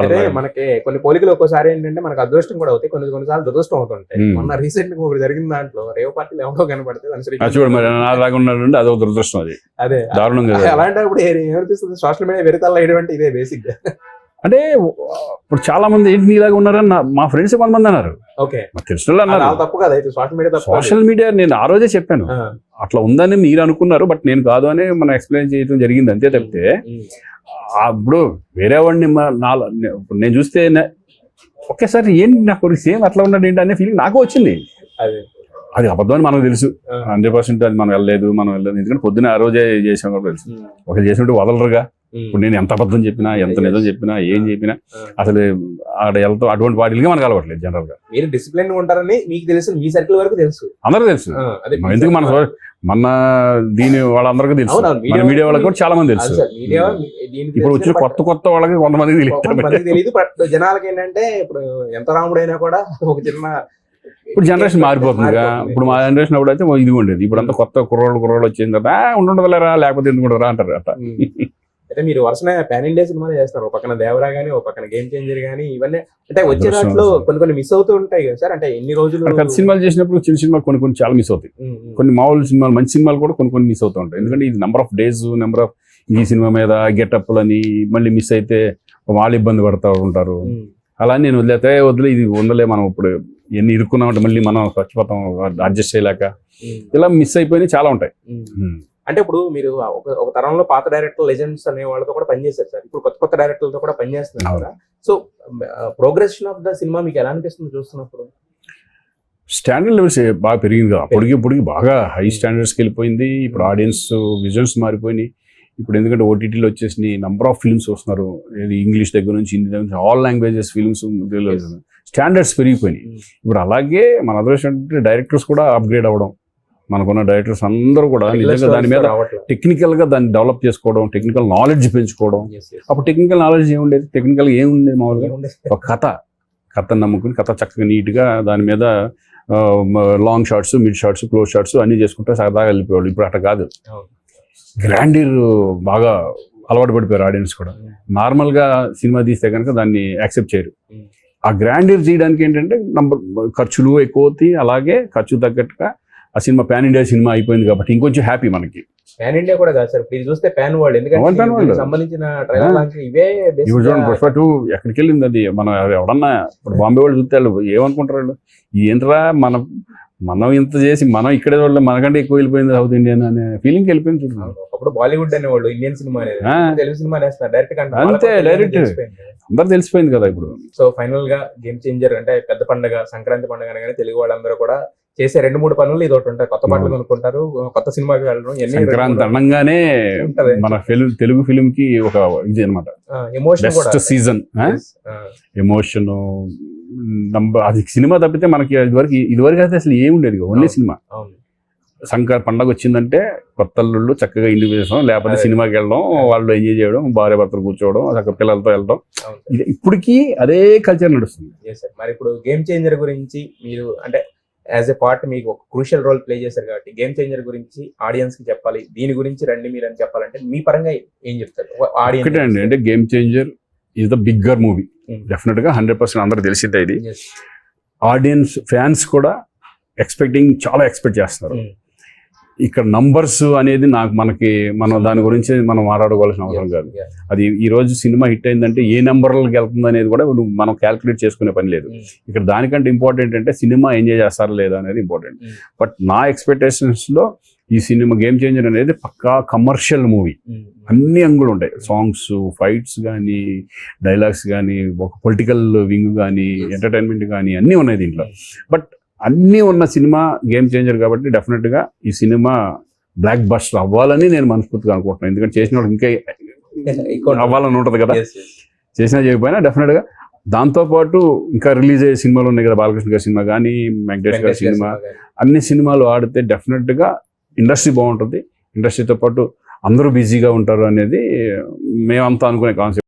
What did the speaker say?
అదే మనకి కొన్ని పోలికలు ఒక్కోసారి ఏంటంటే మనకు అదృష్టం కూడా అవుతాయి, కొన్నిసార్లు దురదృష్టం అవుతుంటాయి. మొన్న రీసెంట్ గా ఒకటి జరిగిన దాంట్లో రేవ్ పార్టీలు ఎవరో కనపడితే చూడు మరి నాలాగా ఉన్నాడు, అదో దురదృష్టం. అది అదే దారుణంగా. అలాంటప్పుడు ఏమనిపిస్తుంది, సోషల్ మీడియా వెరితల్లా వేయడం అంటే ఇదే బేసిక్ గా. అంటే ఇప్పుడు చాలా మంది ఏంటి నీలాగా ఉన్నారని మా ఫ్రెండ్స్ కొంతమంది అన్నారు. ఓకే, తెలిసిన అన్నారు. తప్పు కదా అయితే సోషల్ మీడియా. సోషల్ మీడియా నేను ఆ రోజే చెప్పాను అట్లా ఉందని మీరు అనుకున్నారు, బట్ నేను కాదు అని మనం ఎక్స్ప్లెయిన్ చేయడం జరిగింది అంతే తప్పితే. ఇప్పుడు వేరే వాడిని నేను చూస్తే ఒకేసారి ఏంటి నాకు సేమ్ అట్లా ఉన్నాడు ఏంటి అనే ఫీలింగ్ నాకు వచ్చింది. అది అబద్ధం అని మనకు తెలుసు 100%. అది మనం వెళ్ళలేదు ఎందుకంటే పొద్దున్న ఆ రోజే చేసాం కూడా తెలుసు. ఒకరు చేసినట్టు వదలరుగా. ఇప్పుడు నేను ఎంత అబద్ధం చెప్పినా, ఎంత నిజం చెప్పినా, ఏం చెప్పినా అసలు ఆడ వెళ్తాం అటువంటి వాటికి మనకు అలవట్లేదు. జనరల్ గా మీరు డిసిప్లిన్ ఉంటారని మీకు తెలుసు, మీ సర్కిల్ వరకు తెలుసు, అందరూ తెలుసు. ఎందుకు మన దీని వాళ్ళందరికీ తెలుసు, మన మీడియా వాళ్ళకి కూడా చాలా మంది తెలుసు. ఇప్పుడు వచ్చిన కొత్త వాళ్ళకి కొంతమంది తెలియదు. జనాలకి ఏంటంటే ఇప్పుడు ఎంత రాముడైనా కూడా ఒక చిన్న ఇప్పుడు జనరేషన్ మారిపోతుందిగా. ఇప్పుడు మా జనరేషన్ అప్పుడు అయితే ఇది ఉండేది. ఇప్పుడు అంతా కొత్త కుర్రోళ్ళు వచ్చింది కదా, ఉండలేరా లేకపోతే ఎందుకు రా అంటారు అట్లా. అయితే మీరు వరుసనే పాన్ ఇండియా సినిమాలు చేస్తారు, ఒక పక్కన దేవరా గానీ, ఒక పక్కన గేమ్ చేంజర్ గానీ, ఇవన్నీ అంటే వచ్చే దాంట్లో కొన్ని మిస్ అవుతూ ఉంటాయి కదా సార్. అంటే ఎన్ని రోజులు పెద్ద సినిమాలు చేసినప్పుడు చిన్న సినిమాలు కొన్ని చాలా మిస్ అవుతాయి. కొన్ని మామూలు సినిమాలు, మంచి సినిమాలు కూడా కొన్ని మిస్ అవుతూ ఉంటాయి. ఎందుకంటే ఇది number of days, number of ఈ సినిమా మీద గెటప్లని మళ్ళీ మిస్ అయితే వాళ్ళు ఇబ్బంది పడతా ఉంటారు. అలా నేను వదిలే ఇది ఉండలే, మనం ఇప్పుడు ఎన్ని ఇరుక్కున్నామంటే మళ్ళీ మనం చచ్చిపోతాం అడ్జస్ట్ చేయలేక, ఇలా మిస్ అయిపోయినాయి చాలా ఉంటాయి. అంటే ఇప్పుడు మీరు ఒక తరంలో పాత డైరెక్టర్ లెజెండ్స్ అనే వాళ్ళతో కూడా పనిచేశారు సార్, ఇప్పుడు కొత్త డైరెక్టర్లతో కూడా పనిచేస్తున్నారు కదా. So progression of the cinema మీకు ఎలా అనిపిస్తుంది చూస్తున్నప్పుడు? స్టాండర్డ్ లెవెల్స్ బాగా పెరిగింది కదా, పొడిగి బాగా హై స్టాండర్డ్స్కి వెళ్ళిపోయింది. ఇప్పుడు ఆడియన్స్ విజన్స్ మారిపోయినాయి. ఇప్పుడు ఎందుకంటే ఓటీటీలో వచ్చేసి నంబర్ ఆఫ్ ఫిల్మ్స్ వస్తున్నారు, ఇంగ్లీష్ దగ్గర నుంచి హిందీ దగ్గర నుంచి ఆల్ లాంగ్వేజెస్ ఫిల్మ్స్ స్టాండర్డ్స్ పెరిగిపోయినాయి. ఇప్పుడు అలాగే మన అదృష్టం డైరెక్టర్స్ కూడా అప్గ్రేడ్ అవ్వడం, మనకున్న డైరెక్టర్స్ అందరూ కూడా నిజంగా దాని మీద టెక్నికల్ గా దాన్ని డెవలప్ చేసుకోవడం, టెక్నికల్ నాలెడ్జ్ పెంచుకోవడం. అప్పుడు టెక్నికల్ నాలెడ్జ్ ఏముండేది, టెక్నికల్ ఏముండేది మామూలుగా ఒక కథను నమ్ముకుని కథ చక్కగా నీట్ గా దాని మీద long shots, mid shots, close shots అన్ని చేసుకుంటే సరదాగా వెళ్ళిపోయాడు. ఇప్పుడు అట్లా కాదు, గ్రాండీర్ బాగా అలవాటు పడిపోయారు ఆడియన్స్ కూడా. నార్మల్ గా సినిమా తీస్తే కనుక దాన్ని యాక్సెప్ట్ చేయరు. ఆ గ్రాండీర్ చేయడానికి ఏంటంటే ఖర్చులు ఎక్కువ అవుతాయి, అలాగే ఖర్చు తగ్గట్టుగా ఆ సినిమా పాన్ ఇండియా సినిమా అయిపోయింది కాబట్టి ఇంకొంచెం హ్యాపీ మనకి. పాన్ ఇండియా కూడా కాదు సార్, ఇది చూస్తే పాన్ వరల్డ్. ఎందుకంటే సంబంధించిన ట్రైలర్ లాంచ్ ఇవే. ఇప్పుడు చూడండి పుష్ప 2 ఎక్కడికి వెళ్ళింది అది. మనం ఎవడన్నా ఇప్పుడు బాంబే వాళ్ళు చూస్తే వాళ్ళు ఏమనుకుంటారు, వాళ్ళు ఏంట్రా మనం ఇంత చేసి మనం ఇక్కడే వాళ్ళు మనకంటే ఎక్కువ వెళ్ళిపోయింది సౌత్ ఇండియన్ అనే ఫీలింగ్ వెళ్ళిపోయింది. చూడండి అప్పుడు బాలీవుడ్ అనేవాళ్ళు Indian cinema Telugu cinema direct అంతే, డైరెక్ట్ అందరు తెలిసిపోయింది కదా ఇప్పుడు. సో ఫైనల్ గా గేమ్ చేంజర్ అంటే పెద్ద పండుగ, సంక్రాంతి పండుగ అనగానే తెలుగు వాళ్ళందరూ కూడా చేసే 2-3 పనులు ఇది ఒకటి ఉంటాయి. కొత్త పాటలు కొనుక్కుంటారు, కొత్త సినిమాకి వెళ్ళడం. సంక్రాంతి అనగానే మన తెలుగు ఫిలిం కి ఒక ఇది అనమాట, బెస్ట్ సీజన్. ఎమోషన్ అది సినిమా తప్పితే మనకి ఇదివరకు అయితే అసలు ఏముండేది, ఓన్లీ సినిమా. సంక్రాంతి పండుగ వచ్చిందంటే కొత్త అల్లుళ్ళు చక్కగా ఇంటికి వేసాం, లేకపోతే సినిమాకి వెళ్ళడం, వాళ్ళు ఎంజాయ్ చేయడం, భార్య భర్తలు కూర్చోవడం, చక్కగా పిల్లలతో వెళ్ళడం. ఇప్పటికీ అదే కల్చర్ నడుస్తుంది. మరి ఇప్పుడు గేమ్ చేంజర్ గురించి మీరు అంటే యాజ్ ఎ పార్ట్ మీకు ఒక క్రూషియల్ రోల్ ప్లే చేశారు కాబట్టి గేమ్ చేంజర్ గురించి ఆడియన్స్ కి చెప్పాలి, దీని గురించి రండి మీరు అని చెప్పాలంటే మీ పరంగా ఏం చెప్తారు ఆడియన్స్? అంటే game changer is the bigger movie, definite గా 100% అందరూ తెలిసిందే. ఇది ఆడియన్స్ ఫ్యాన్స్ కూడా చాలా ఎక్స్పెక్ట్ చేస్తున్నారు. ఇక్కడ నంబర్స్ అనేది మనం దాని గురించి మనం మాట్లాడుకోవాల్సిన అవసరం కాదు. అది ఈ రోజు సినిమా హిట్ అయిందంటే ఏ నెంబర్లకు వెళ్తుంది అనేది కూడా మనం క్యాల్కులేట్ చేసుకునే పని లేదు. ఇక్కడ దానికంటే ఇంపార్టెంట్ అంటే సినిమా ఎంజాయ్ చేస్తారా లేదా అనేది ఇంపార్టెంట్. బట్ నా ఎక్స్పెక్టేషన్స్ లో ఈ సినిమా గేమ్ చేంజర్ అనేది పక్కా కమర్షియల్ మూవీ. అన్ని అంగులు ఉంటాయి, సాంగ్స్, ఫైట్స్ కానీ, డైలాగ్స్ కానీ, ఒక పొలిటికల్ వింగ్ కానీ, ఎంటర్టైన్మెంట్ కానీ అన్నీ ఉన్నాయి దీంట్లో. బట్ అన్నీ ఉన్న సినిమా గేమ్ చేంజర్ కాబట్టి డెఫినెట్గా ఈ సినిమా బ్లాక్ బస్టర్ అవ్వాలని నేను మనస్ఫూర్తిగా అనుకుంటున్నాను. ఎందుకంటే చేసిన వాళ్ళు ఇంకా అవ్వాలని ఉంటుంది కదా, చేసినా చేయకపోయినా డెఫినెట్గా. దాంతోపాటు ఇంకా రిలీజ్ అయ్యే సినిమాలు ఉన్నాయి కదా, బాలకృష్ణ గారి సినిమా కానీ, వెంకటేష్ గారి సినిమా, అన్ని సినిమాలు ఆడితే డెఫినెట్గా ఇండస్ట్రీ బాగుంటుంది. ఇండస్ట్రీతో పాటు అందరూ బిజీగా ఉంటారు అనేది మేమంతా అనుకునే కాన్సెప్ట్.